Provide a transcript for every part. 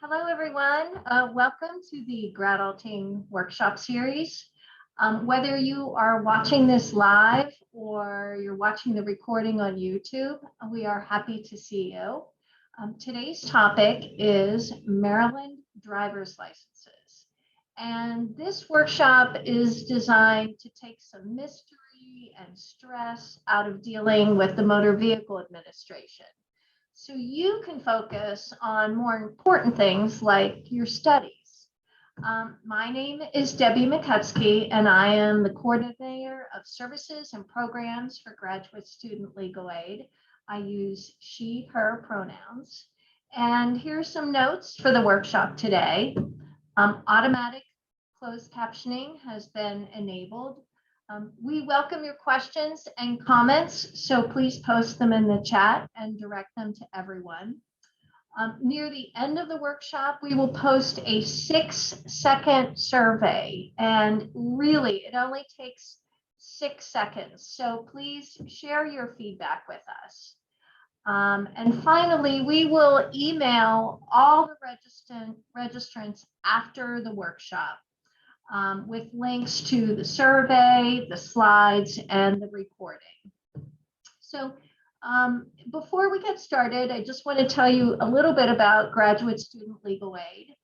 Hello, everyone. Welcome to the Gradulting Workshop Series. Whether you are watching this live or you're watching the recording on YouTube, we are happy to see you. Today's topic is Maryland driver's licenses. And this workshop is designed to take some mystery and stress out of dealing with the Motor Vehicle Administration, so you can focus on more important things like your studies. My name is Debbie McCutsky, and I am the coordinator of services and programs for graduate student legal aid. I use she, her pronouns. And here's some notes for the workshop today. Automatic closed captioning has been enabled. We welcome your questions and comments, so please post them in the chat and direct them to everyone. Near the end of the workshop, we will post a 6-second survey, and really it only takes 6 seconds, so please share your feedback with us. And finally, we will email all the registrants after the workshop. With links to the survey, the slides, and the recording. So before we get started, I just want to tell you a little bit about Graduate Student Legal Aid,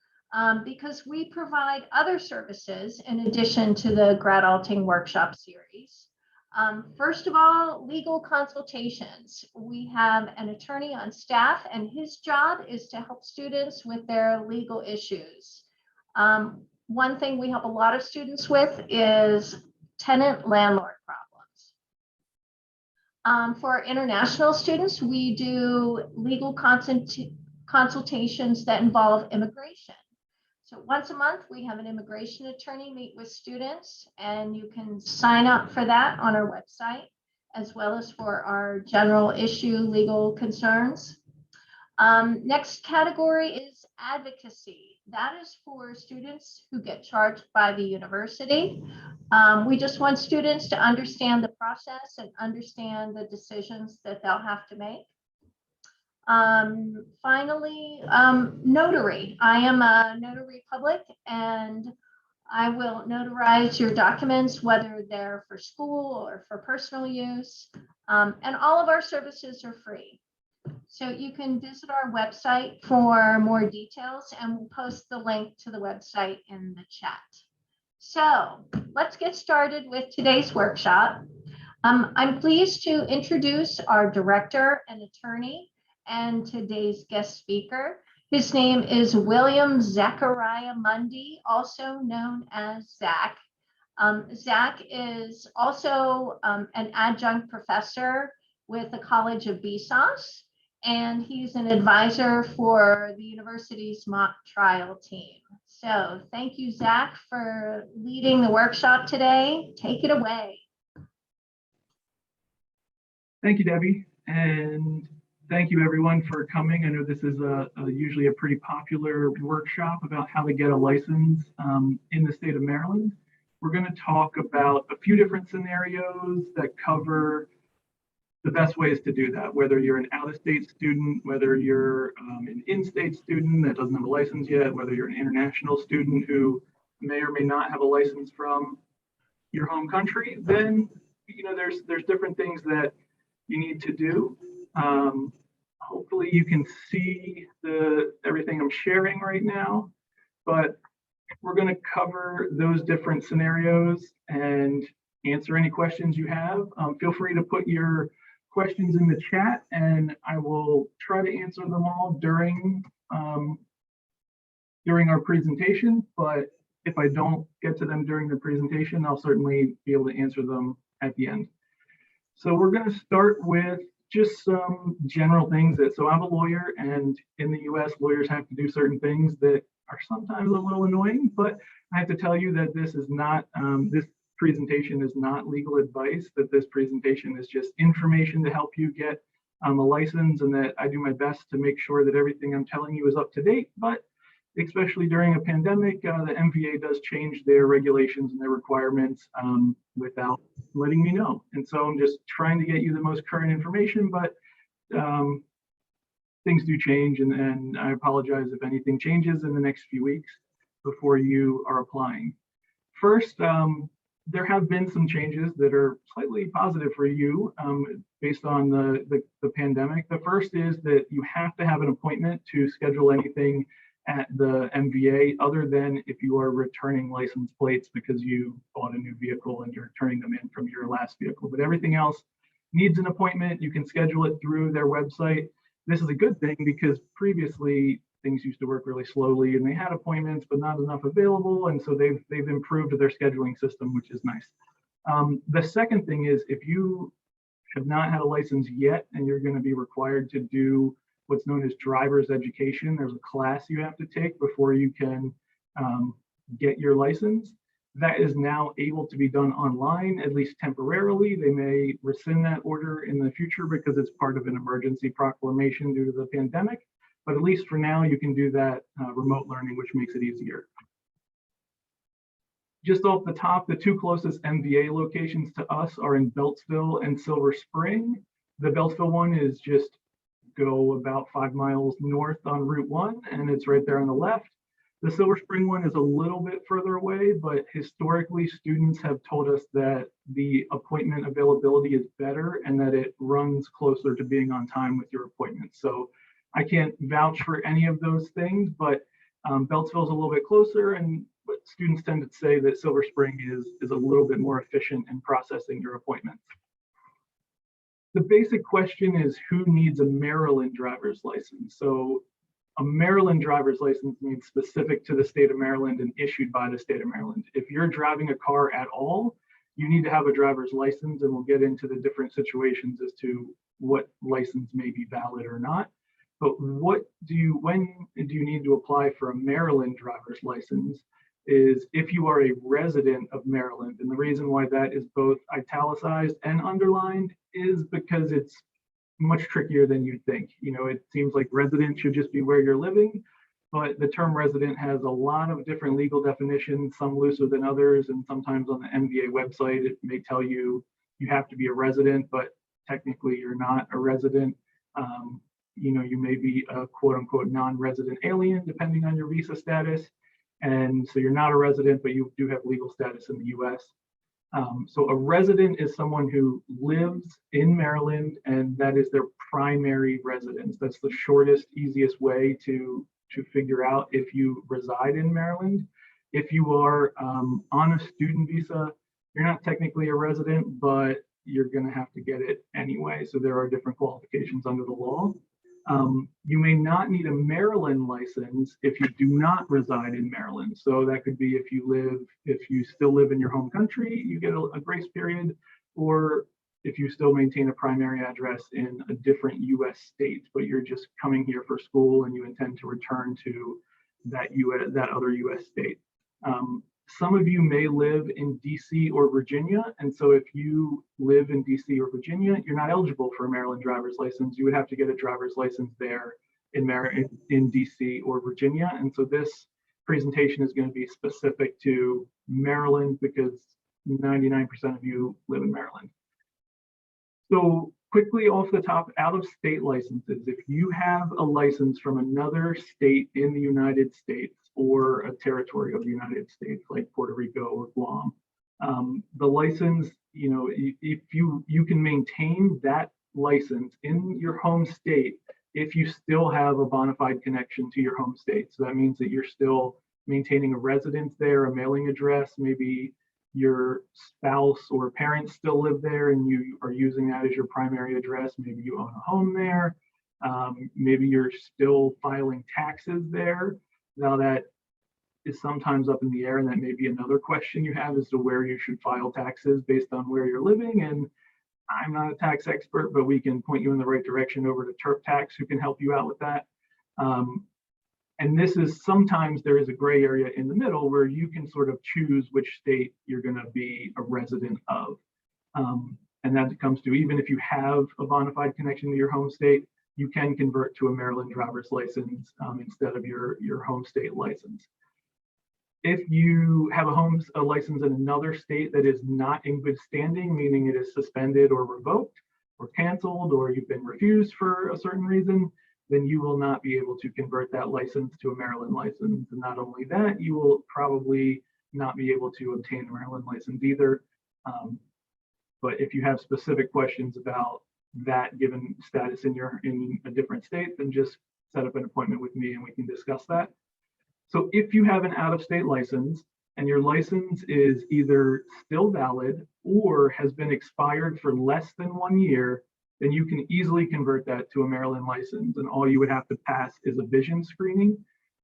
because we provide other services in addition to the Gradulting Workshop Series. First of all, legal consultations. We have an attorney on staff, and his job is to help students with their legal issues. One thing we help a lot of students with is tenant-landlord problems. For our international students, we do legal consultations that involve immigration. So once a month, we have an immigration attorney meet with students, and you can sign up for that on our website, as well as for our general issue legal concerns. Next category is advocacy. That is for students who get charged by the university. We just want students to understand the process and understand the decisions that they'll have to make. Finally, notary. I am a notary public, and I will notarize your documents, whether they're for school or for personal use. And all of our services are free. So you can visit our website for more details, and we'll post the link to the website in the chat. So let's get started with today's workshop. I'm pleased to introduce our director and attorney and today's guest speaker. His name is William Zachariah Mundy, also known as Zach. Zach is also an adjunct professor with the College of BSOS, and he's an advisor for the university's mock trial team. So thank you, Zach, for leading the workshop today. Take it away. Thank you, Debbie, and thank you everyone for coming. I know this is usually a pretty popular workshop about how to get a license in the state of Maryland. We're going to talk about a few different scenarios that cover the best ways to do that, whether you're an out-of-state student, whether you're an in-state student that doesn't have a license yet, whether you're an international student who may or may not have a license from your home country, then there's different things that you need to do. Hopefully you can see everything I'm sharing right now, but we're going to cover those different scenarios and answer any questions you have. Feel free to put your questions in the chat, and I will try to answer them all during our presentation, but if I don't get to them during the presentation, I'll certainly be able to answer them at the end. So we're going to start with just some general things. So I'm a lawyer, and in the US, lawyers have to do certain things that are sometimes a little annoying, but I have to tell you that this is not, this presentation is not legal advice, that this presentation is just information to help you get a license, and that I do my best to make sure that everything I'm telling you is up to date. But especially during a pandemic, the MVA does change their regulations and their requirements without letting me know. And so I'm just trying to get you the most current information, but things do change, and I apologize if anything changes in the next few weeks before you are applying. First, there have been some changes that are slightly positive for you based on the pandemic. The first is that you have to have an appointment to schedule anything at the MVA other than if you are returning license plates because you bought a new vehicle and you're turning them in from your last vehicle. But everything else needs an appointment. You can schedule it through their website. This is a good thing because previously things used to work really slowly and they had appointments but not enough available, and so they've improved their scheduling system, which is nice. The second thing is, if you have not had a license yet and you're going to be required to do what's known as driver's education, there's a class you have to take before you can get your license. That is now able to be done online, at least temporarily. They may rescind that order in the future because it's part of an emergency proclamation due to the pandemic. But at least for now, you can do that remote learning, which makes it easier. Just off the top, the two closest MVA locations to us are in Beltsville and Silver Spring. The Beltsville one is just go about 5 miles north on Route 1, and it's right there on the left. The Silver Spring one is a little bit further away, but historically, students have told us that the appointment availability is better and that it runs closer to being on time with your appointment. So I can't vouch for any of those things, but Beltsville is a little bit closer, and students tend to say that Silver Spring is a little bit more efficient in processing your appointments. The basic question is, who needs a Maryland driver's license? So a Maryland driver's license means specific to the state of Maryland and issued by the state of Maryland. If you're driving a car at all, you need to have a driver's license, and we'll get into the different situations as to what license may be valid or not. But when do you need to apply for a Maryland driver's license is if you are a resident of Maryland. And the reason why that is both italicized and underlined is because it's much trickier than you'd think. You know, it seems like resident should just be where you're living, but the term resident has a lot of different legal definitions, some looser than others, and sometimes on the MVA website, it may tell you you have to be a resident, but technically you're not a resident. You know, you may be a quote unquote non-resident alien, depending on your visa status. And so you're not a resident, but you do have legal status in the US. So a resident is someone who lives in Maryland, and that is their primary residence. That's the shortest, easiest way to figure out if you reside in Maryland. If you are on a student visa, you're not technically a resident, but you're going to have to get it anyway. So there are different qualifications under the law. You may not need a Maryland license if you do not reside in Maryland. So that could be if you still live in your home country, you get a grace period, or if you still maintain a primary address in a different US state, but you're just coming here for school and you intend to return to that other US state. Some of you may live in DC or Virginia, and so if you live in DC or Virginia, you're not eligible for a Maryland driver's license. You would have to get a driver's license there in DC or Virginia, and so this presentation is going to be specific to Maryland because 99% of you live in Maryland. So quickly off the top, out-of-state licenses. If you have a license from another state in the United States or a territory of the United States, like Puerto Rico or Guam, the license, you know, if you can maintain that license in your home state if you still have a bona fide connection to your home state. So that means that you're still maintaining a residence there, a mailing address, maybe your spouse or parents still live there and you are using that as your primary address. Maybe you own a home there. Maybe you're still filing taxes there. Now that is sometimes up in the air, and that may be another question you have as to where you should file taxes based on where you're living. And I'm not a tax expert, but we can point you in the right direction over to TurpTax, who can help you out with that. And this is sometimes there is a gray area in the middle where you can sort of choose which state you're going to be a resident of. And that comes to, even if you have a bona fide connection to your home state, you can convert to a Maryland driver's license instead of your home state license. If you have a license in another state that is not in good standing, meaning it is suspended or revoked or canceled, or you've been refused for a certain reason, then you will not be able to convert that license to a Maryland license. And not only that, you will probably not be able to obtain a Maryland license either. But if you have specific questions about that given status in a different state, then just set up an appointment with me and we can discuss that. So if you have an out-of-state license and your license is either still valid or has been expired for less than 1 year, then you can easily convert that to a Maryland license. And all you would have to pass is a vision screening.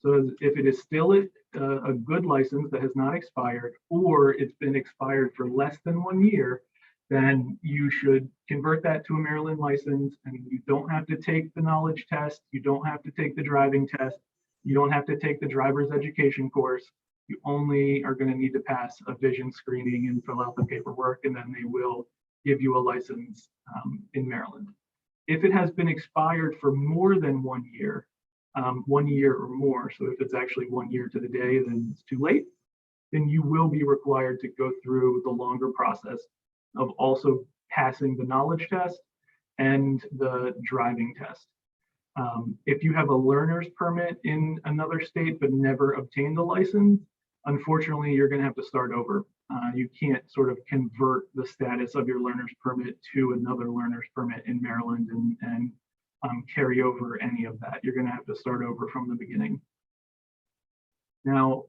So if it is still a good license that has not expired, or it's been expired for less than 1 year, then you should convert that to a Maryland license, and you don't have to take the knowledge test. You don't have to take the driving test. You don't have to take the driver's education course. You only are going to need to pass a vision screening and fill out the paperwork, and then they will give you a license in Maryland. If it has been expired for more than 1 year, 1 year or more, so if it's actually 1 year to the day, then it's too late, then you will be required to go through the longer process of also passing the knowledge test and the driving test. If you have a learner's permit in another state but never obtained a license, unfortunately, you're going to have to start over. You can't sort of convert the status of your learner's permit to another learner's permit in Maryland and carry over any of that. You're going to have to start over from the beginning. Now,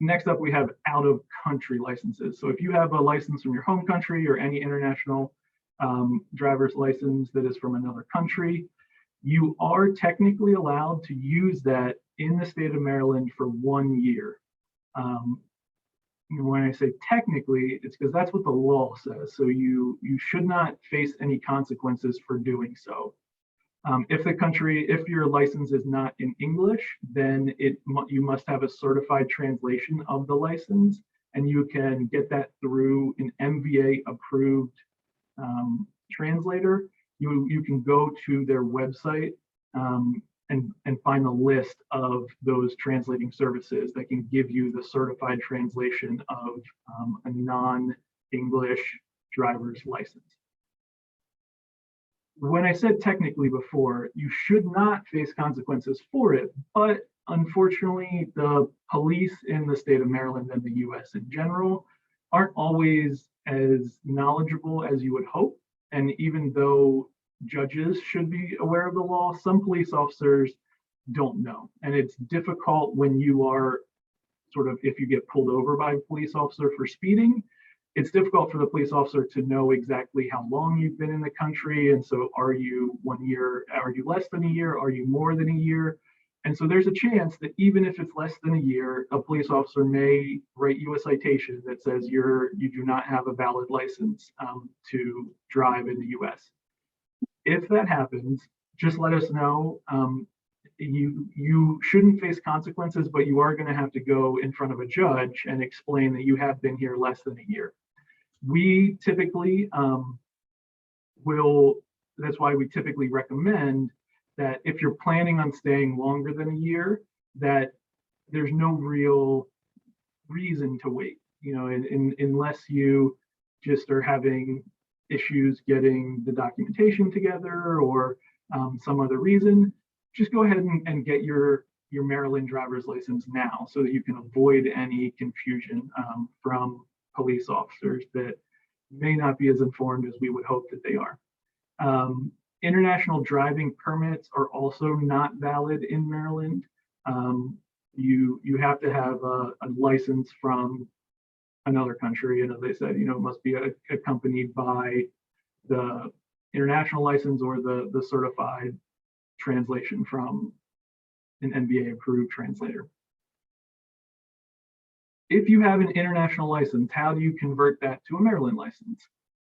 next up, we have out-of-country licenses. So if you have a license from your home country or any international driver's license that is from another country, you are technically allowed to use that in the state of Maryland for 1 year. When I say technically, it's because that's what the law says. So you should not face any consequences for doing so. If your license is not in English, then you must have a certified translation of the license, and you can get that through an MVA approved translator. You can go to their website and find a list of those translating services that can give you the certified translation of a non-English driver's license. When I said technically before, you should not face consequences for it, but unfortunately, the police in the state of Maryland and the US in general aren't always as knowledgeable as you would hope. And even though judges should be aware of the law, some police officers don't know. And it's difficult when you are if you get pulled over by a police officer for speeding, it's difficult for the police officer to know exactly how long you've been in the country. And so are you 1 year, are you less than a year, are you more than a year? And so there's a chance that even if it's less than a year, a police officer may write you a citation that says you do not have a valid license to drive in the US. If that happens, just let us know. You shouldn't face consequences, but you are going to have to go in front of a judge and explain that you have been here less than a year. We typically that's why we typically recommend that if you're planning on staying longer than a year, that there's no real reason to wait, unless you just are having issues getting the documentation together or some other reason. Just go ahead and get your Maryland driver's license now so that you can avoid any confusion from police officers that may not be as informed as we would hope that they are. International driving permits are also not valid in Maryland. You have to have a license from another country, and as I said, it must be accompanied by the international license or the certified translation from an NBA approved translator. If you have an international license, how do you convert that to a Maryland license?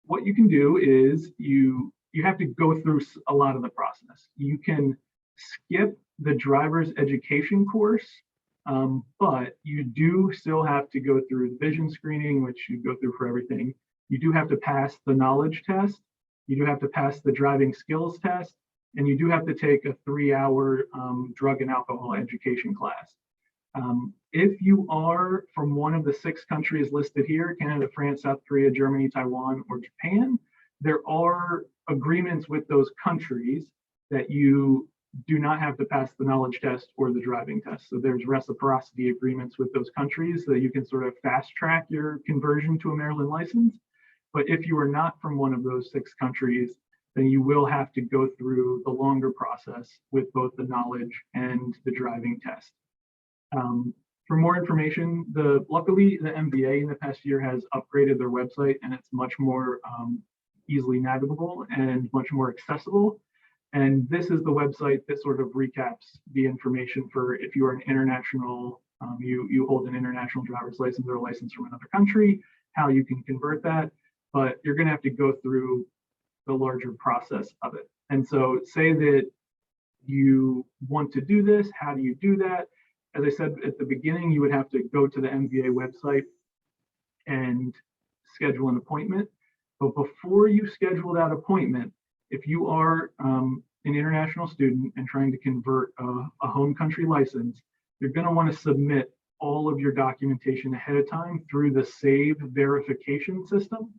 What you can do is you have to go through a lot of the process. You can skip the driver's education course, but you do still have to go through the vision screening, which you go through for everything. You do have to pass the knowledge test. You do have to pass the driving skills test, and you do have to take a 3-hour drug and alcohol education class. If you are from one of the 6 countries listed here, Canada, France, South Korea, Germany, Taiwan, or Japan, there are agreements with those countries that you do not have to pass the knowledge test or the driving test. So there's reciprocity agreements with those countries so that you can sort of fast track your conversion to a Maryland license. But if you are not from one of those 6 countries, then you will have to go through the longer process with both the knowledge and the driving test. For more information, luckily the MBA in the past year has upgraded their website, and it's much more easily navigable and much more accessible. And this is the website that sort of recaps the information for if you are an international, you hold an international driver's license or a license from another country, how you can convert that. But you're going to have to go through the larger process of it. And so say that you want to do this, how do you do that? As I said at the beginning, you would have to go to the MBA website and schedule an appointment. But before you schedule that appointment, if you are an international student and trying to convert a home country license, you're going to want to submit all of your documentation ahead of time through the SAVE verification system.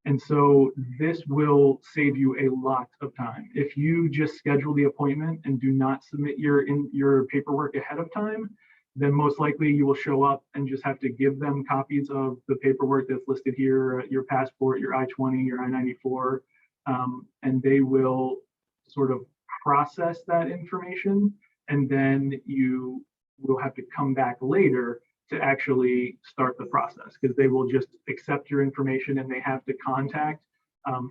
And so this will save you a lot of time. If you just schedule the appointment and do not submit your paperwork ahead of time, then most likely you will show up and just have to give them copies of the paperwork that's listed here, your passport, your I-20, your I-94, and they will sort of process that information. And then you will have to come back later to actually start the process, because they will just accept your information and they have to contact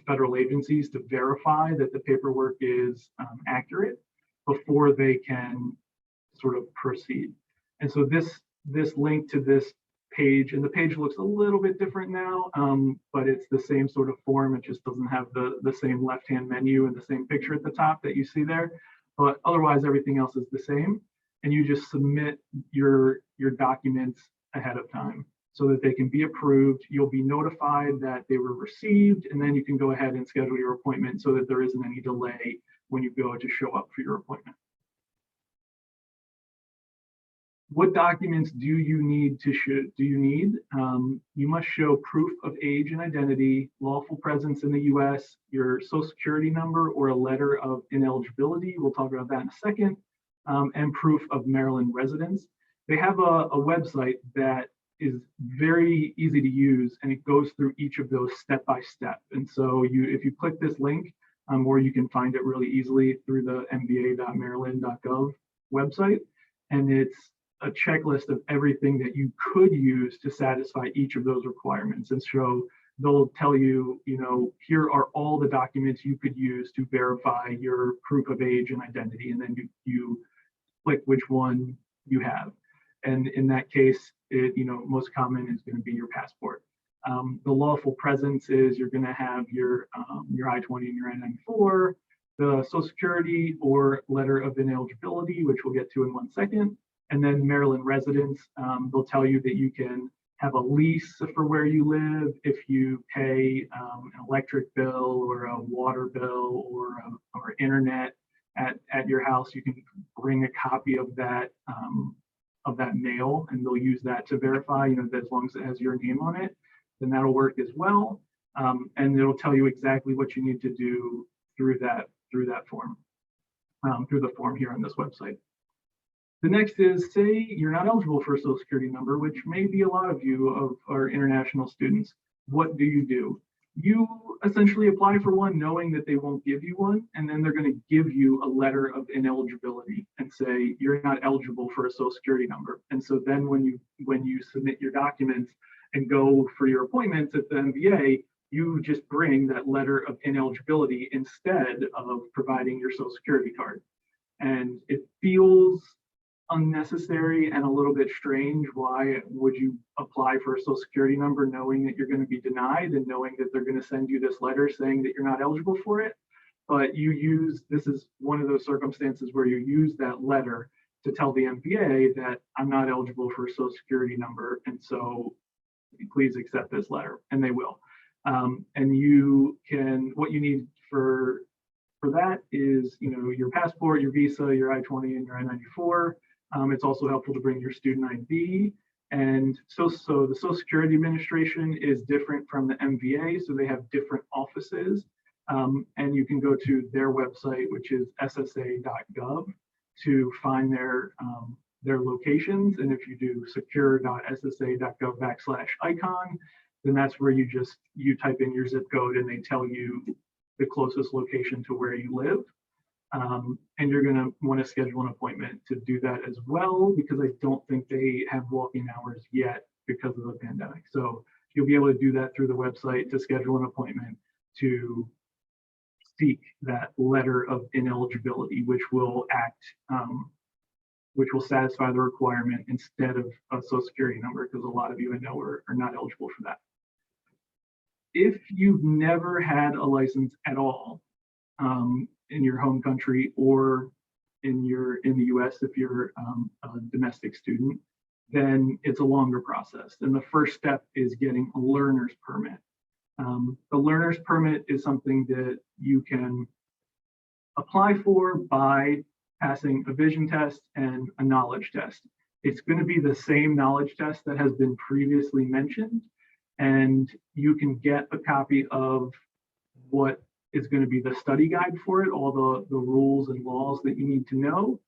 federal agencies to verify that the paperwork is accurate before they can sort of proceed. And so this link to this page, and the page looks a little bit different now, but it's the same sort of form. It just doesn't have the same left-hand menu and the same picture at the top that you see there. But otherwise, everything else is the same. And you just submit your documents ahead of time so that they can be approved. You'll be notified that they were received, and then you can go ahead and schedule your appointment so that there isn't any delay when you go to show up for your appointment. What documents do you need? You must show proof of age and identity, lawful presence in the US, your social security number or a letter of ineligibility. We'll talk about that in a second. And proof of Maryland residence. They have a website that is very easy to use, and it goes through each of those step by step. And so if you click this link, or you can find it really easily through the mba.maryland.gov website, and it's a checklist of everything that you could use to satisfy each of those requirements. And so they'll tell you, here are all the documents you could use to verify your proof of age and identity, and then you click which one you have. And in that case, most common is going to be your passport. The lawful presence is you're going to have your I-20 and your I-94, the social security or letter of ineligibility, which we'll get to in 1 second. And then Maryland residence, they'll tell you that you can have a lease for where you live if you pay an electric bill or a water bill or internet at your house. You can bring a copy of that mail, and they'll use that to verify, that as long as it has your name on it, then that'll work as well. And it'll tell you exactly what you need to do through that form, through the form here on this website. The next is, say you're not eligible for a social security number, which may be a lot of you of our international students. What do? You essentially apply for one knowing that they won't give you one, and then they're going to give you a letter of ineligibility and say you're not eligible for a social security number. And so then when you submit your documents and go for your appointments at the MBA, you just bring that letter of ineligibility instead of providing your social security card. And it feels unnecessary and a little bit strange. Why would you apply for a social security number knowing that you're going to be denied and knowing that they're going to send you this letter saying that you're not eligible for it? But this is one of those circumstances where you use that letter to tell the MBA that I'm not eligible for a social security number, and so please accept this letter, and they will. And what you need for that is your passport, your visa, your I-20 and your I-94. It's also helpful to bring your student ID. And so the Social Security Administration is different from the MVA, so they have different offices. And you can go to their website, which is ssa.gov, to find their locations. And if you do secure.ssa.gov/icon, then that's where you type in your zip code and they tell you the closest location to where you live. And you're going to want to schedule an appointment to do that as well, because I don't think they have walk-in hours yet because of the pandemic. So you'll be able to do that through the website to schedule an appointment to seek that letter of ineligibility, which will satisfy the requirement instead of a social security number, because a lot of you I know are not eligible for that. If you've never had a license at all in your home country or in the US, if you're a domestic student, then it's a longer process. And the first step is getting a learner's permit. The learner's permit is something that you can apply for by passing a vision test and a knowledge test. It's going to be the same knowledge test that has been previously mentioned, and you can get a copy of what is going to be the study guide for it, all the rules and laws that you need to know,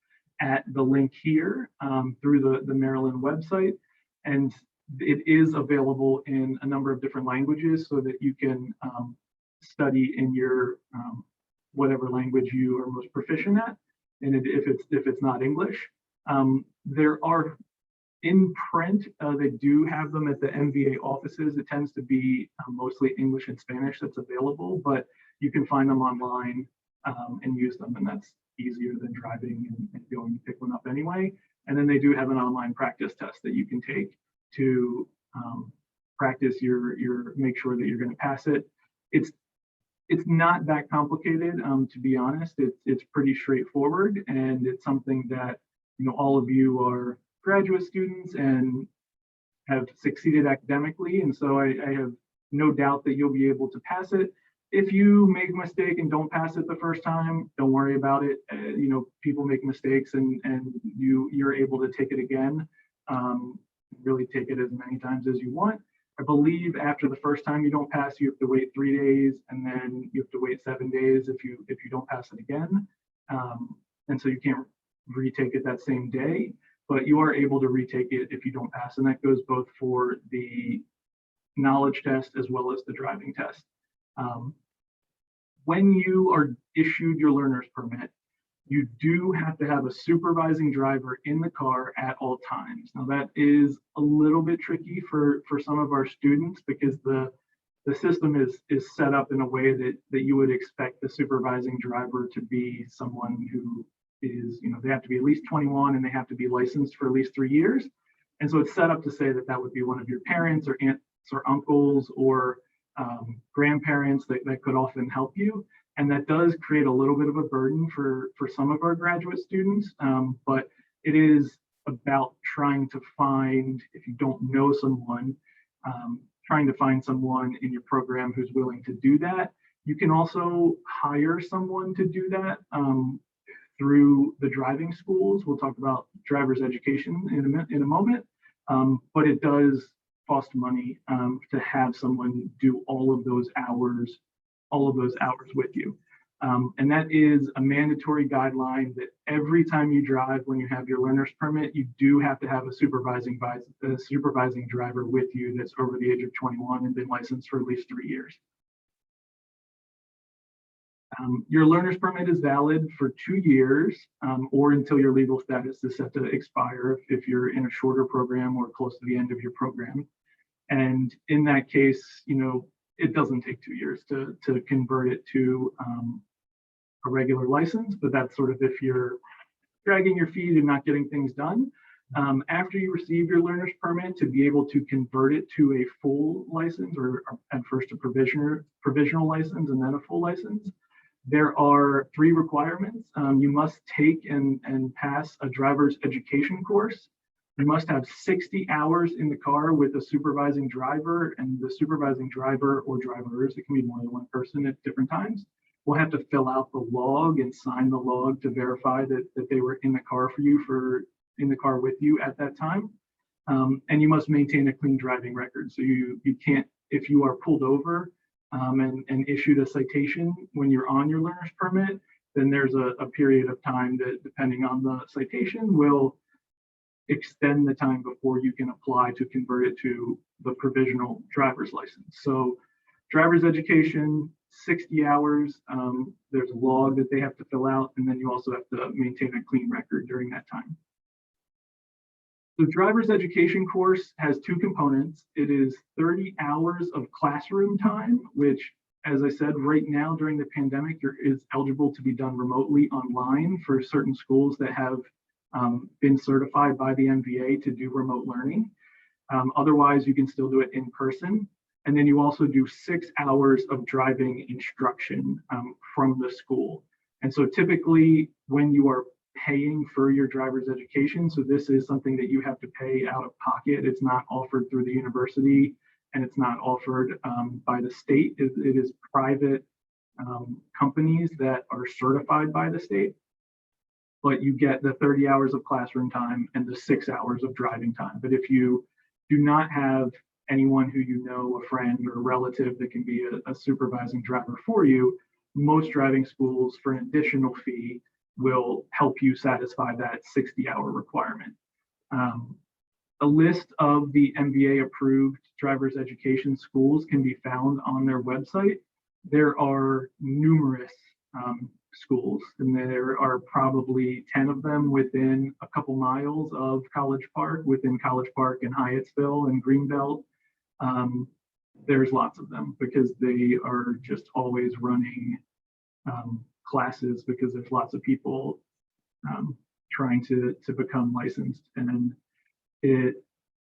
at the link here through the Maryland website. And it is available in a number of different languages so that you can study in your whatever language you are most proficient at. And if it's not English, there are in print, they do have them at the MVA offices. It tends to be mostly English and Spanish that's available, but you can find them online and use them, and that's easier than driving and going to pick one up anyway. And then they do have an online practice test that you can take to practice make sure that you're going to pass it. It's not that complicated, to be honest. It's pretty straightforward, and it's something that all of you are graduate students and have succeeded academically, and so I have no doubt that you'll be able to pass it. If you make a mistake and don't pass it the first time, don't worry about it. People make mistakes, and you're able to take it again. Really take it as many times as you want. I believe after the first time you don't pass, you have to wait 3 days, and then you have to wait 7 days if you don't pass it again. And so you can't retake it that same day, but you are able to retake it if you don't pass. And that goes both for the knowledge test as well as the driving test. When you are issued your learner's permit, you do have to have a supervising driver in the car at all times. Now that is a little bit tricky for some of our students, because the system is set up in a way that you would expect the supervising driver to be someone who is, they have to be at least 21 and they have to be licensed for at least 3 years. And so it's set up to say that would be one of your parents or aunts or uncles or grandparents that could often help you. And that does create a little bit of a burden for some of our graduate students, but it is about trying to find, if you don't know someone, trying to find someone in your program who's willing to do that. You can also hire someone to do that through the driving schools. We'll talk about driver's education in a moment, but it does cost money to have someone do all of those hours with you. And that is a mandatory guideline that every time you drive, when you have your learner's permit, you do have to have a supervising driver with you that's over the age of 21 and been licensed for at least 3 years. Your learner's permit is valid for 2 years or until your legal status is set to expire if you're in a shorter program or close to the end of your program. And in that case, it doesn't take 2 years to convert it to a regular license, but that's sort of if you're dragging your feet and not getting things done. After you receive your learner's permit, to be able to convert it to a full license, or at first a provisional license and then a full license, there are 3 requirements. You must take and pass a driver's education course. You must have 60 hours in the car with a supervising driver, and the supervising driver or drivers, it can be more than one person at different times, will have to fill out the log and sign the log to verify that they were in the car with you at that time. And you must maintain a clean driving record. So you can't, if you are pulled over and issued a citation when you're on your learner's permit, then there's a period of time that, depending on the citation, will extend the time before you can apply to convert it to the provisional driver's license. So driver's education, 60 hours, there's a log that they have to fill out, and then you also have to maintain a clean record during that time. The driver's education course has two components. It is 30 hours of classroom time, which, as I said, right now during the pandemic, is eligible to be done remotely online for certain schools that have been certified by the MVA to do remote learning. Otherwise, you can still do it in person. And then you also do 6 hours of driving instruction from the school. And so typically when you are paying for your driver's education, so this is something that you have to pay out of pocket. It's not offered through the university, and it's not offered by the state. It is private companies that are certified by the state. But you get the 30 hours of classroom time and the 6 hours of driving time. But if you do not have anyone who you know, a friend or a relative that can be a supervising driver for you, most driving schools for an additional fee will help you satisfy that 60-hour requirement. A list of the MVA approved driver's education schools can be found on their website. There are numerous schools, and there are probably 10 of them within a couple miles of College Park, within College Park and Hyattsville and Greenbelt. There's lots of them because they are just always running classes because there's lots of people trying to become licensed, and it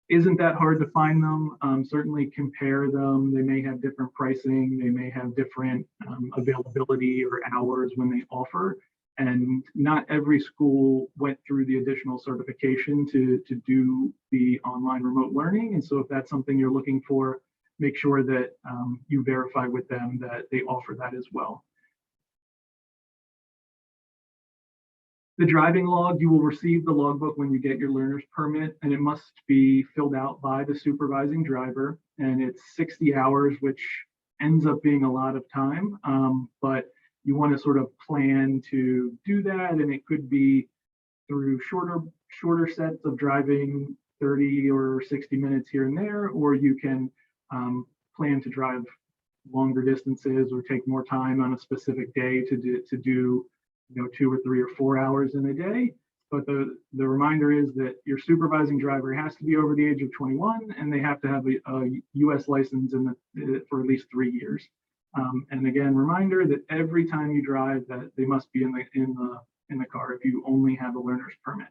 isn't that hard to find them. Certainly compare them. They may have different pricing. They may have different availability or hours when they offer. And not every school went through the additional certification to do the online remote learning. And so if that's something you're looking for, make sure that you verify with them that they offer that as well. The driving log, you will receive the logbook when you get your learner's permit, and it must be filled out by the supervising driver. And it's 60 hours, which ends up being a lot of time, but you want to sort of plan to do that. And it could be through shorter sets of driving 30 or 60 minutes here and there, or you can plan to drive longer distances or take more time on a specific day to do 2 or 3 or 4 hours in a day. But the reminder is that your supervising driver has to be over the age of 21, and they have to have a U.S. license for at least 3 years. And again, reminder that every time you drive, that they must be in the car if you only have a learner's permit.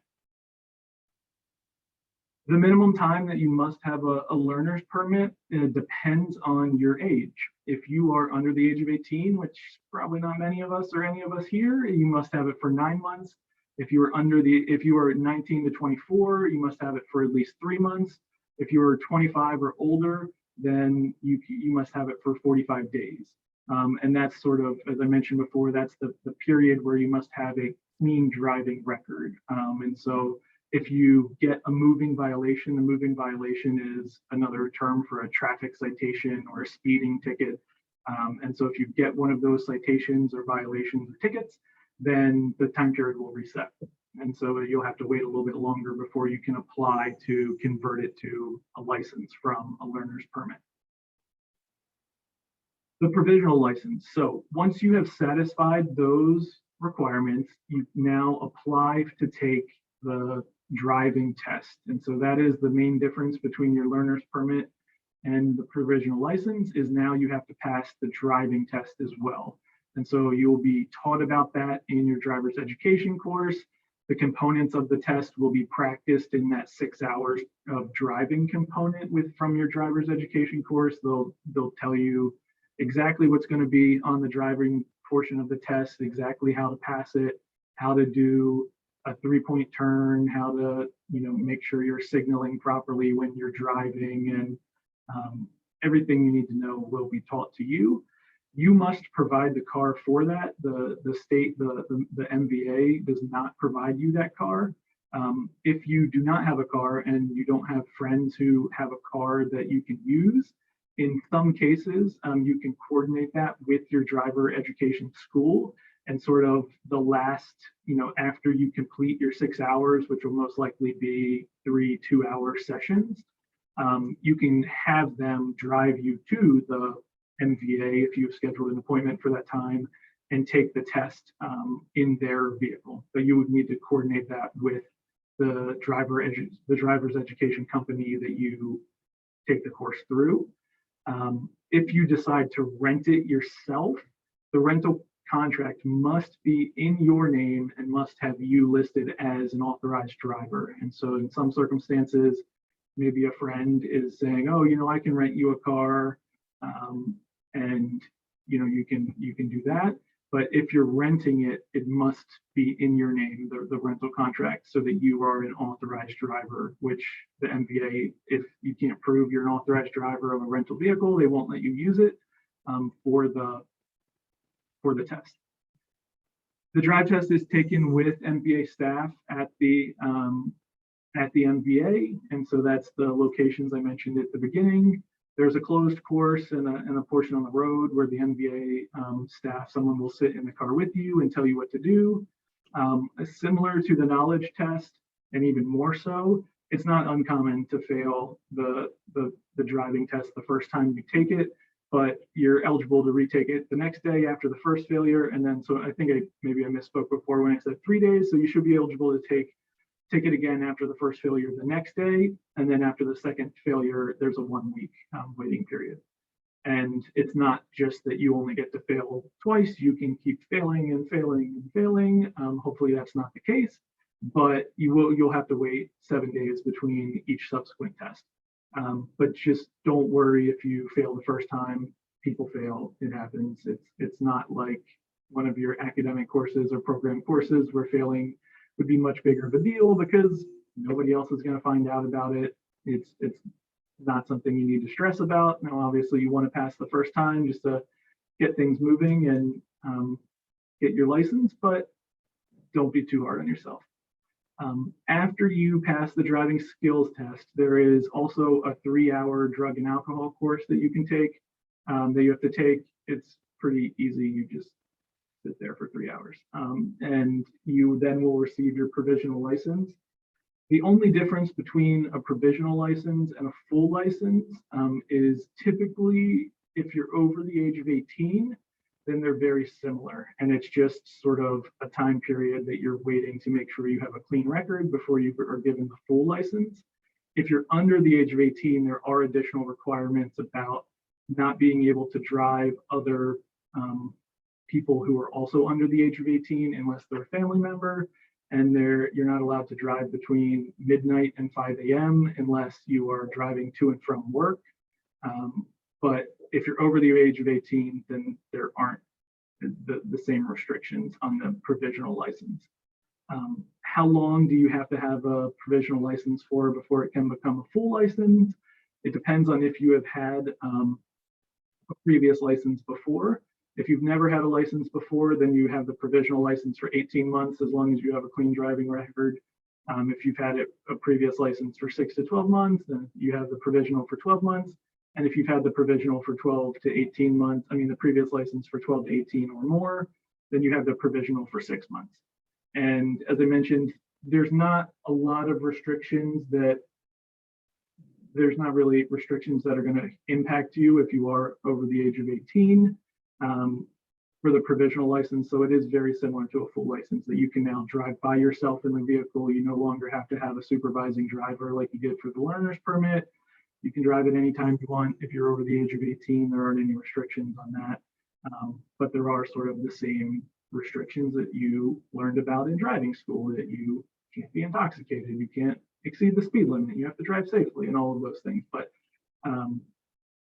The minimum time that you must have a learner's permit depends on your age. If you are under the age of 18, which probably not many of us or any of us here, you must have it for 9 months. If you are 19 to 24, you must have it for at least 3 months. If you are 25 or older, then you must have it for 45 days. And that's sort of, as I mentioned before, that's the period where you must have a clean driving record. And so if you get a moving violation, the moving violation is another term for a traffic citation or a speeding ticket. And so if you get one of those citations or violations or tickets, then the time period will reset. And so you'll have to wait a little bit longer before you can apply to convert it to a license from a learner's permit. The provisional license. So once you have satisfied those requirements, you now apply to take the driving test. And so that is the main difference between your learner's permit and the provisional license, is now you have to pass the driving test as well. And so you'll be taught about that in your driver's education course. The components of the test will be practiced in that 6 hours of driving component from your driver's education course. They'll tell you exactly what's going to be on the driving portion of the test, exactly how to pass it, how to do a 3-point turn, how to make sure you're signaling properly when you're driving, and everything you need to know will be taught to you. You must provide the car for that. The state, the MVA does not provide you that car. If you do not have a car and you don't have friends who have a car that you can use, In some cases, you can coordinate that with your driver education school, and sort of the last, after you complete your 6 hours, which will most likely be 3 2-hour sessions, you can have them drive you to the MVA if you've scheduled an appointment for that time and take the test in their vehicle. But you would need to coordinate that with the driver's education company that you take the course through. If you decide to rent it yourself, the rental contract must be in your name and must have you listed as an authorized driver. And so in some circumstances, maybe a friend is saying, oh, I can rent you a car, and you can do that. But if you're renting it, it must be in your name, the rental contract, so that you are an authorized driver, which the MVA, if you can't prove you're an authorized driver of a rental vehicle, they won't let you use it for the test. The drive test is taken with MVA staff at the MVA, and so that's the locations I mentioned at the beginning. There's a closed course and a portion on the road where the MVA staff, someone will sit in the car with you and tell you what to do. Similar to the knowledge test, and even more so, it's not uncommon to fail the driving test the first time you take it, but you're eligible to retake it the next day after the first failure. And then, so I think maybe I misspoke before when I said 3 days. So you should be eligible to take it again after the first failure the next day. And then after the second failure, there's a 1 week waiting period. And it's not just that you only get to fail twice, you can keep failing and failing and failing. Hopefully that's not the case, but you'll have to wait 7 days between each subsequent test. But just don't worry if you fail the first time. People fail, it happens. It's not like one of your academic courses or program courses where failing would be much bigger of a deal because nobody else is going to find out about it. It's not something you need to stress about. Now, obviously, you want to pass the first time just to get things moving and get your license, but don't be too hard on yourself. After you pass the driving skills test, there is also a 3-hour drug and alcohol course that you can take, that you have to take. It's pretty easy. You just sit there for 3 hours. And you then will receive your provisional license. The only difference between a provisional license and a full license is typically if you're over the age of 18, then they're very similar. And it's just sort of a time period that you're waiting to make sure you have a clean record before you are given the full license. If you're under the age of 18, there are additional requirements about not being able to drive other people who are also under the age of 18 unless they're a family member, and you're not allowed to drive between midnight and 5 a.m. unless you are driving to and from work. But if you're over the age of 18, then there aren't the same restrictions on the provisional license. How long do you have to have a provisional license for before it can become a full license? It depends on if you have had a previous license before. If you've never had a license before, then you have the provisional license for 18 months as long as you have a clean driving record. If you've had a previous license for 6 to 12 months, then you have the provisional for 12 months. And if you've had the provisional for 12 to 18 months, the previous license for 12 to 18 or more, then you have the provisional for 6 months. And as I mentioned, there's not a lot of restrictions there's not really restrictions that are going to impact you if you are over the age of 18 for the provisional license. So it is very similar to a full license that you can now drive by yourself in the vehicle. You no longer have to have a supervising driver like you did for the learner's permit. You can drive it anytime you want. If you're over the age of 18, there aren't any restrictions on that. But there are sort of the same restrictions that you learned about in driving school, that you can't be intoxicated, you can't exceed the speed limit, you have to drive safely, and all of those things. But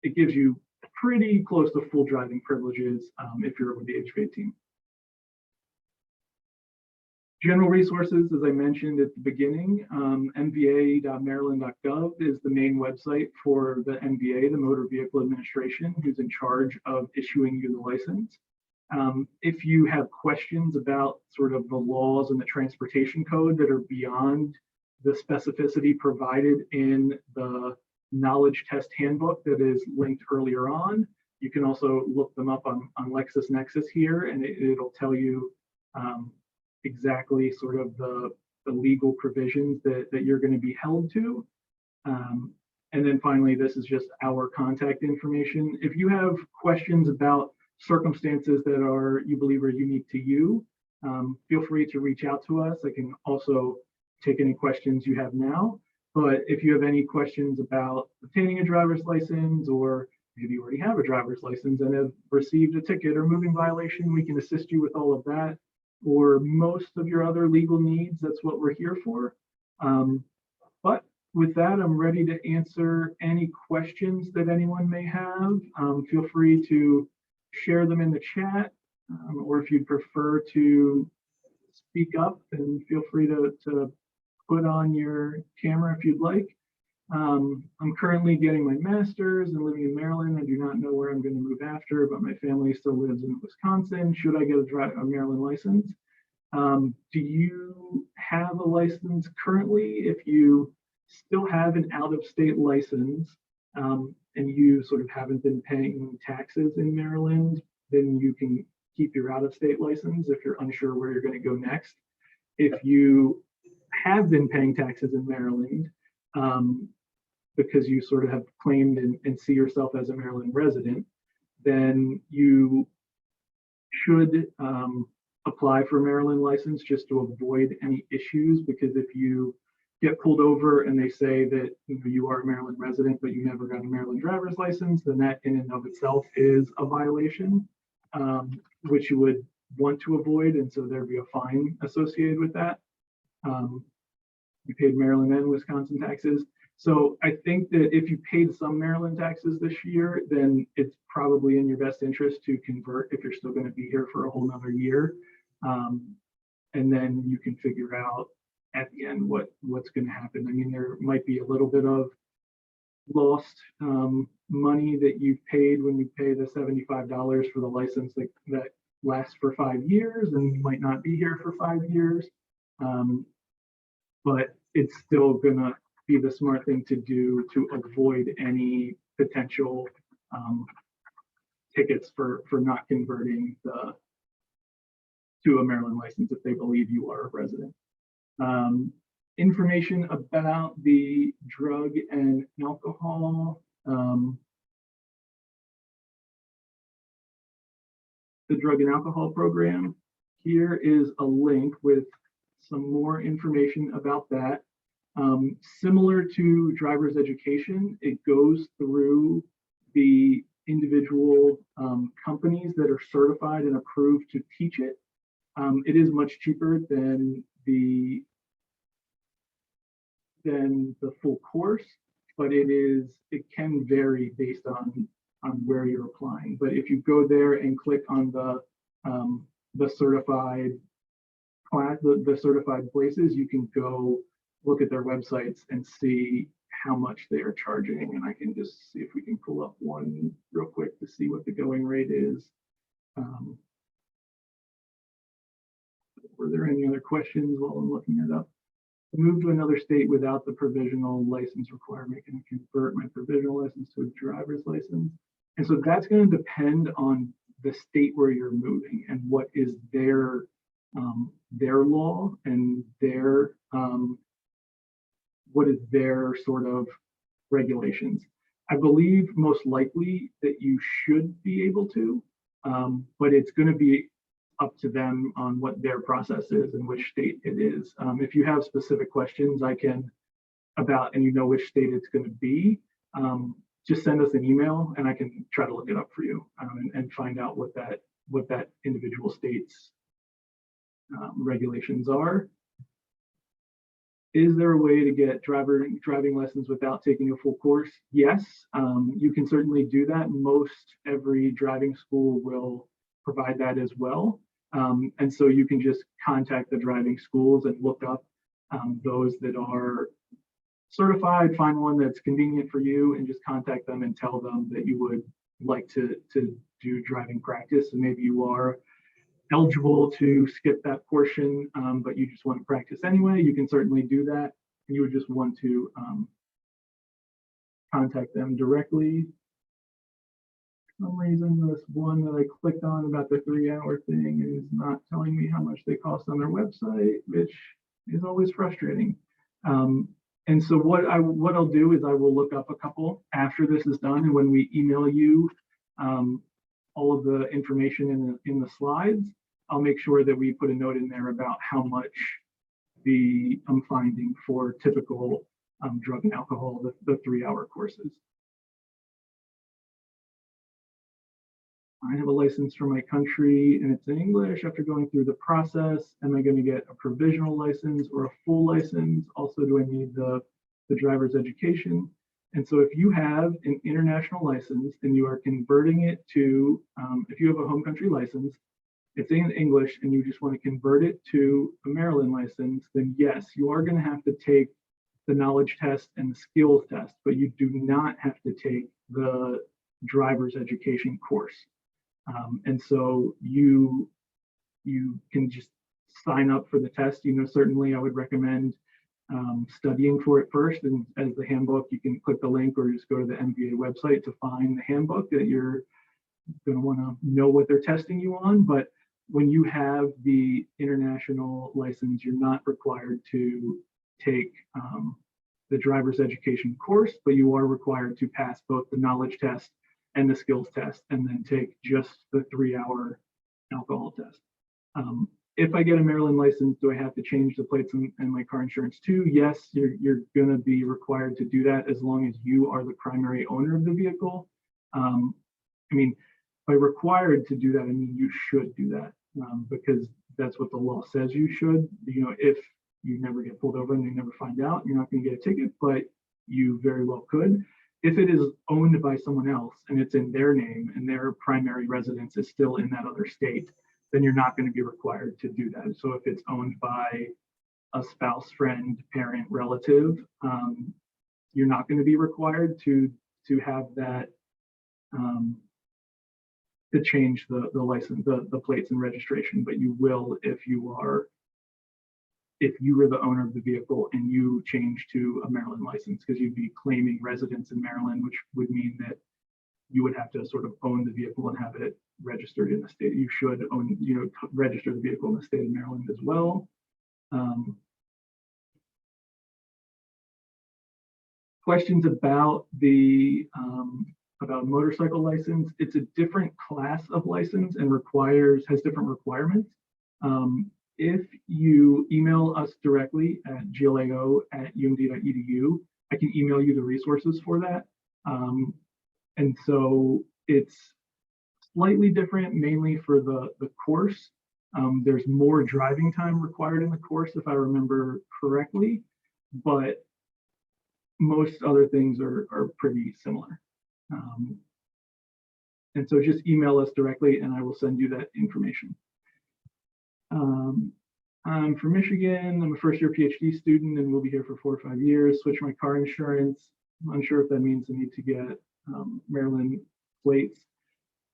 it gives you pretty close to full driving privileges if you're over the age of 18. General resources, as I mentioned at the beginning, mva.maryland.gov is the main website for the MVA, the Motor Vehicle Administration, who's in charge of issuing you the license. If you have questions about sort of the laws and the transportation code that are beyond the specificity provided in the knowledge test handbook that is linked earlier on. You can also look them up on LexisNexis here, and it'll tell you exactly sort of the legal provisions that you're going to be held to. And then finally, this is just our contact information. If you have questions about circumstances that you believe are unique to you, feel free to reach out to us. I can also take any questions you have now. But if you have any questions about obtaining a driver's license, or maybe you already have a driver's license and have received a ticket or moving violation, we can assist you with all of that. Or most of your other legal needs, that's what we're here for. But with that, I'm ready to answer any questions that anyone may have. Feel free to share them in the chat, or if you'd prefer to speak up, then feel free to put on your camera if you'd like. I'm currently getting my master's and living in Maryland. I do not know where I'm going to move after, but my family still lives in Wisconsin. Should I get a Maryland license? Do you have a license currently? If you still have an out-of-state license, and you sort of haven't been paying taxes in Maryland, then you can keep your out-of-state license if you're unsure where you're going to go next. If you have been paying taxes in Maryland, because you sort of have claimed and see yourself as a Maryland resident, then you should apply for a Maryland license just to avoid any issues. Because if you get pulled over and they say that you are a Maryland resident, but you never got a Maryland driver's license, then that in and of itself is a violation, which you would want to avoid. And so there'd be a fine associated with that. You paid Maryland and Wisconsin taxes. So I think that if you paid some Maryland taxes this year, then it's probably in your best interest to convert if you're still going to be here for a whole nother year. And then you can figure out at the end what's going to happen. I mean, there might be a little bit of lost money that you've paid when you pay the $75 for the license that lasts for 5 years, and you might not be here for 5 years. But it's still gonna be the smart thing to do to avoid any potential tickets for not converting to a Maryland license if they believe you are a resident. Information about the drug and alcohol. The drug and alcohol program. Here is a link with some more information about that. Similar to driver's education, it goes through the individual companies that are certified and approved to teach it. It is much cheaper than the full course, but it can vary based on where you're applying. But if you go there and click on the certified class, the certified places, you can go look at their websites and see how much they are charging. And I can just see if we can pull up one real quick to see what the going rate is. Were there any other questions while I'm looking it up? Move to another state without the provisional license requirement, can convert my provisional license to a driver's license. And so that's going to depend on the state where you're moving and what is their law and what is their sort of regulations. I believe most likely that you should be able to, but it's going to be up to them on what their process is and which state it is. If you have specific questions and you know which state it's going to be, just send us an email and I can try to look it up for you and find out what that individual state's regulations are. Is there a way to get driving lessons without taking a full course? Yes, you can certainly do that. Most every driving school will provide that as well. And so you can just contact the driving schools and look up those that are certified, find one that's convenient for you, and just contact them and tell them that you would like to do driving practice. And maybe you are eligible to skip that portion, but you just want to practice anyway. You can certainly do that. And you would just want to contact them directly. For some reason, this one that I clicked on about the 3-hour thing is not telling me how much they cost on their website, which is always frustrating. And so what I'll do is I will look up a couple after this is done, and when we email you all of the information in the slides, I'll make sure that we put a note in there about how much I'm finding for typical drug and alcohol, the 3-hour courses. I have a license for my country and it's in English. After going through the process, am I going to get a provisional license or a full license? Also, do I need the driver's education? And so if you have an international license and you are converting it to, if you have a home country license, it's in English and you just want to convert it to a Maryland license, then yes, you are going to have to take the knowledge test and the skills test, but you do not have to take the driver's education course. And so you can just sign up for the test. Certainly I would recommend studying for it first. And as the handbook, you can click the link or just go to the MBA website to find the handbook that you're going to want to know what they're testing you on. But when you have the international license, you're not required to take the driver's education course, but you are required to pass both the knowledge test and the skills test, and then take just the 3-hour alcohol test. If I get a Maryland license, do I have to change the plates and my car insurance too? Yes, you're going to be required to do that as long as you are the primary owner of the vehicle. I mean, by required to do that, I mean you should do that because that's what the law says you should. If you never get pulled over and they never find out, you're not going to get a ticket, but you very well could. If it is owned by someone else and it's in their name and their primary residence is still in that other state, then you're not going to be required to do that. So if it's owned by a spouse, friend, parent, relative, you're not going to be required to have that, to change the license, the plates and registration, but you will if you were the owner of the vehicle and you change to a Maryland license, because you'd be claiming residence in Maryland, which would mean that you would have to sort of own the vehicle and have it registered in the state. You should register the vehicle in the state of Maryland as well. Questions about the motorcycle license? It's a different class of license and has different requirements. If you email us directly at glao@umd.edu, I can email you the resources for that. And so it's slightly different, mainly for the course. There's more driving time required in the course, if I remember correctly, but most other things are pretty similar. And so just email us directly and I will send you that information. I'm from Michigan. I'm a first-year PhD student and will be here for 4 or 5 years. Switch my car insurance. I'm unsure if that means I need to get Maryland plates.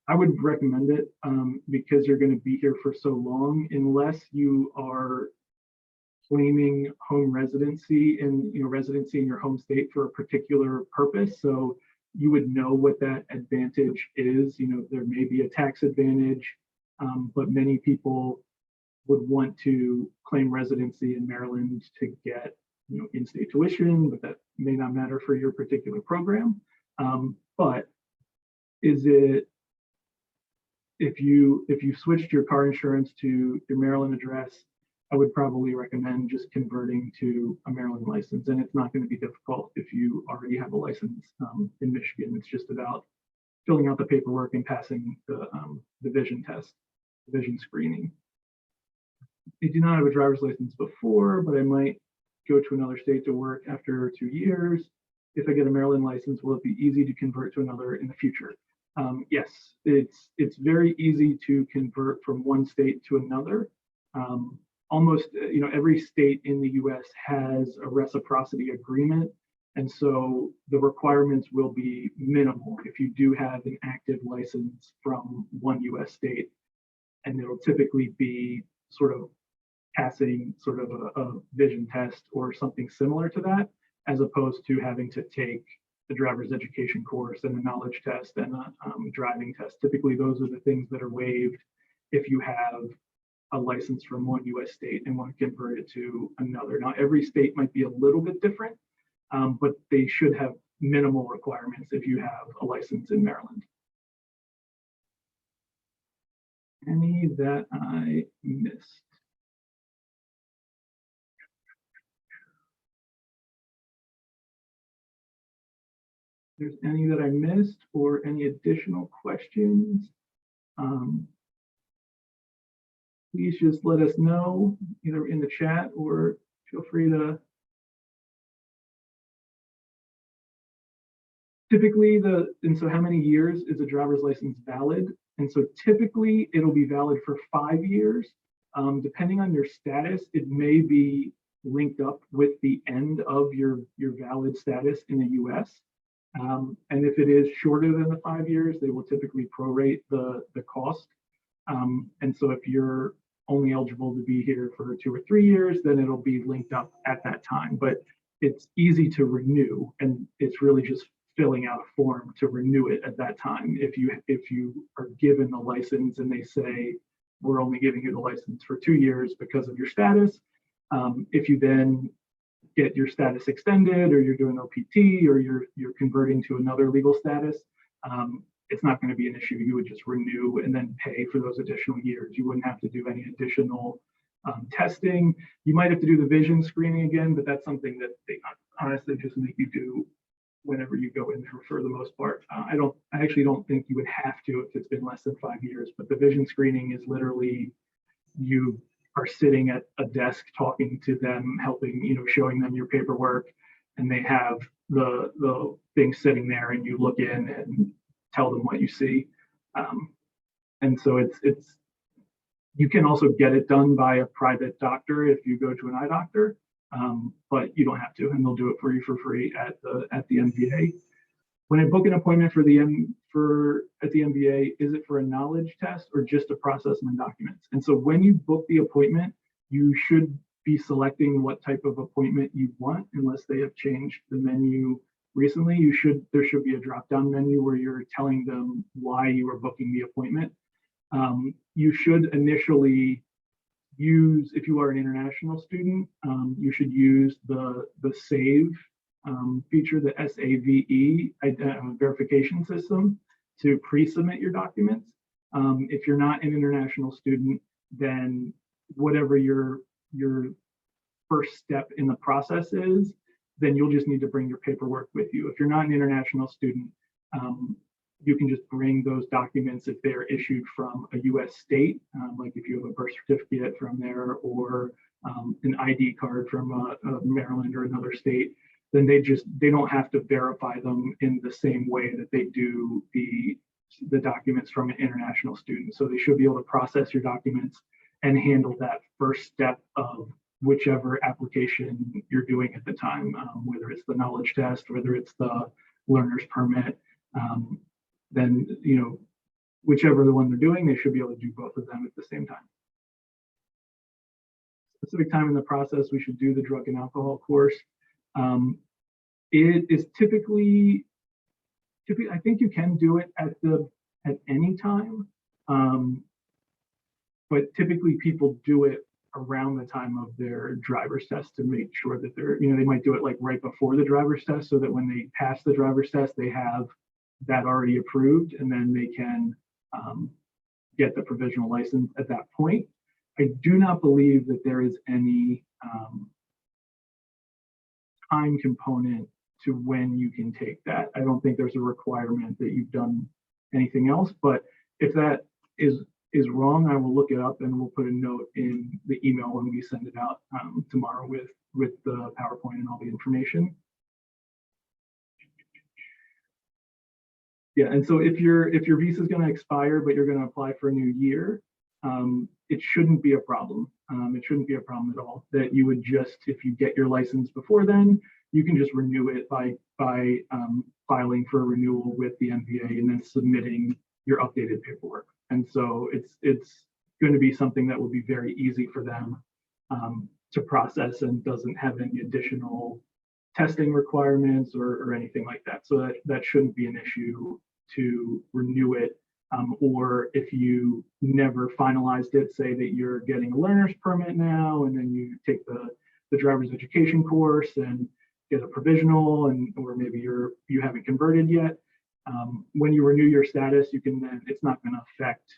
I would recommend it because you're going to be here for so long, unless you are claiming home residency and residency in your home state for a particular purpose. So you would know what that advantage is. There may be a tax advantage, but many people would want to claim residency in Maryland to get in-state tuition, but that may not matter for your particular program. But if you switched your car insurance to your Maryland address, I would probably recommend just converting to a Maryland license, and it's not going to be difficult if you already have a license in Michigan. It's just about filling out the paperwork and passing the vision test, vision screening. I do not have a driver's license before, but I might go to another state to work after 2 years. If I get a Maryland license, will it be easy to convert to another in the future? Yes, it's very easy to convert from one state to another. Almost, every state in the U.S. has a reciprocity agreement, and so the requirements will be minimal if you do have an active license from one U.S. state, and it'll typically be sort of passing sort of a vision test or something similar to that, as opposed to having to take the driver's education course and the knowledge test and the driving test. Typically, those are the things that are waived if you have a license from one U.S. state and want to convert it to another. Now, every state might be a little bit different, but they should have minimal requirements if you have a license in Maryland. Any that I missed? If there's any that I missed or any additional questions, please just let us know either in the chat or feel free to. Typically, and so how many years is a driver's license valid? And so typically it'll be valid for 5 years. Depending on your status, it may be linked up with the end of your valid status in the US. And if it is shorter than the 5 years, they will typically prorate the cost. And so if you're only eligible to be here for 2 or 3 years, then it'll be linked up at that time. But it's easy to renew, and it's really just filling out a form to renew it at that time. If you are given the license and they say, we're only giving you the license for 2 years because of your status, if you then get your status extended, or you're doing OPT, or you're converting to another legal status, it's not going to be an issue. You would just renew and then pay for those additional years. You wouldn't have to do any additional testing. You might have to do the vision screening again, but that's something that they honestly just make you do whenever you go in for the most part. I actually don't think you would have to if it's been less than 5 years, but the vision screening is literally you are sitting at a desk talking to them, helping, showing them your paperwork, and they have the thing sitting there, and you look in and tell them what you see. And so it's you can also get it done by a private doctor if you go to an eye doctor, but you don't have to, and they'll do it for you for free at the MVA. When I book an appointment at the MVA, is it for a knowledge test or just to process my documents? And so when you book the appointment, you should be selecting what type of appointment you want, unless they have changed the menu recently. There should be a drop-down menu where you're telling them why you are booking the appointment. You should initially use, if you are an international student, you should use the SAVE feature, the SAVE verification system, to pre-submit your documents. If you're not an international student, then whatever your first step in the process is, then you'll just need to bring your paperwork with you. If you're not an international student, you can just bring those documents if they're issued from a US state, like if you have a birth certificate from there, or an ID card from Maryland or another state, then they don't have to verify them in the same way that they do the documents from an international student. So they should be able to process your documents and handle that first step of whichever application you're doing at the time, whether it's the knowledge test, whether it's the learner's permit, then, whichever the one they're doing, they should be able to do both of them at the same time. Specific time in the process, we should do the drug and alcohol course. It is typically, I think you can do it at any time, but typically people do it around the time of their driver's test to make sure that they might do it like right before the driver's test, so that when they pass the driver's test, they have that already approved, and then they can get the provisional license at that point. I do not believe that there is any time component to when you can take that. I don't think there's a requirement that you've done anything else, but if that is wrong, I will look it up and we'll put a note in the email when we send it out tomorrow with the PowerPoint and all the information. Yeah, and so if your visa is going to expire, but you're going to apply for a new year, it shouldn't be a problem. It shouldn't be a problem at all. That you would just, if you get your license before then, you can just renew it by filing for a renewal with the MVA and then submitting your updated paperwork. And so it's going to be something that will be very easy for them to process and doesn't have any additional testing requirements or anything like that. So that shouldn't be an issue to renew it. Or if you never finalized it, say that you're getting a learner's permit now, and then you take the driver's education course and get a provisional, or maybe you haven't converted yet. When you renew your status, you can then, it's not going to affect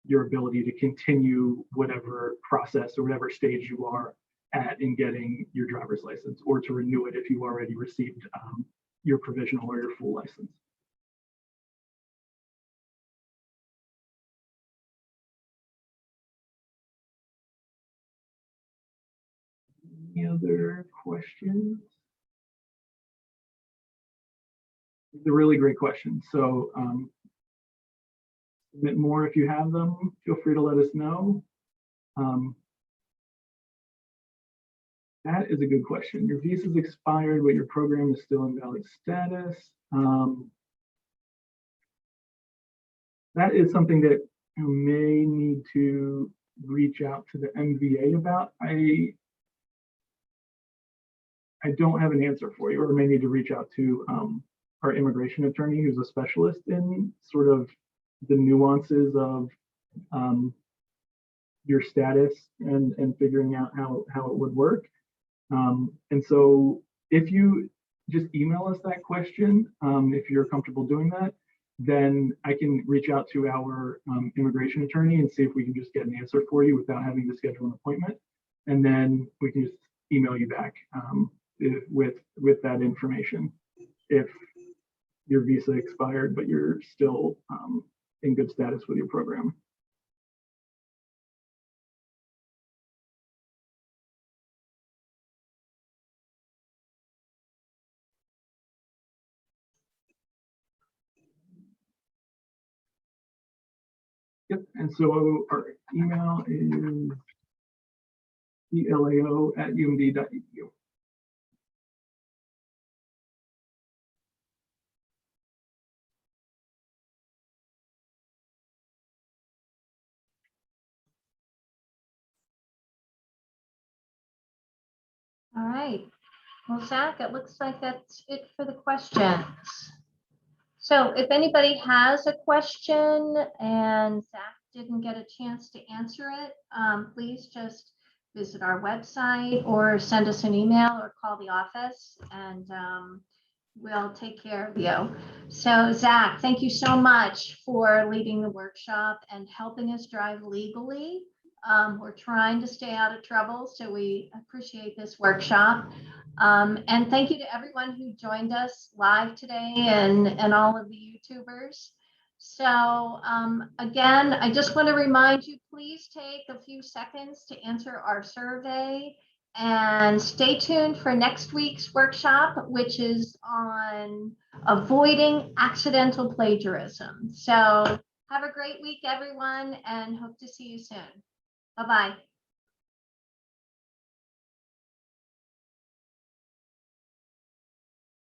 your ability to continue whatever process or whatever stage you are at in getting your driver's license, or to renew it if you already received your provisional or your full license. Any other questions? It's a really great question. So a bit more if you have them, feel free to let us know. That is a good question. Your visa's expired, but your program is still in valid status. That is something that you may need to reach out to the MVA about. I don't have an answer for you, or may need to reach out to our immigration attorney, who's a specialist in sort of the nuances of your status and figuring out how it would work. And so if you just email us that question, if you're comfortable doing that, then I can reach out to our immigration attorney and see if we can just get an answer for you without having to schedule an appointment. And then we can just email you back with that information if your visa expired, but you're still in good status with your program. Yep, and so our email is elao@umd.edu. All right. Well, Zach, it looks like that's it for the questions. So if anybody has a question and Zach didn't get a chance to answer it, please just visit our website or send us an email or call the office, and we'll take care of you. So Zach, thank you so much for leading the workshop and helping us drive legally. We're trying to stay out of trouble, so we appreciate this workshop. And thank you to everyone who joined us live today and all of the YouTubers. So again, I just want to remind you, please take a few seconds to answer our survey, and stay tuned for next week's workshop, which is on avoiding accidental plagiarism. So have a great week, everyone, and hope to see you soon. Bye-bye.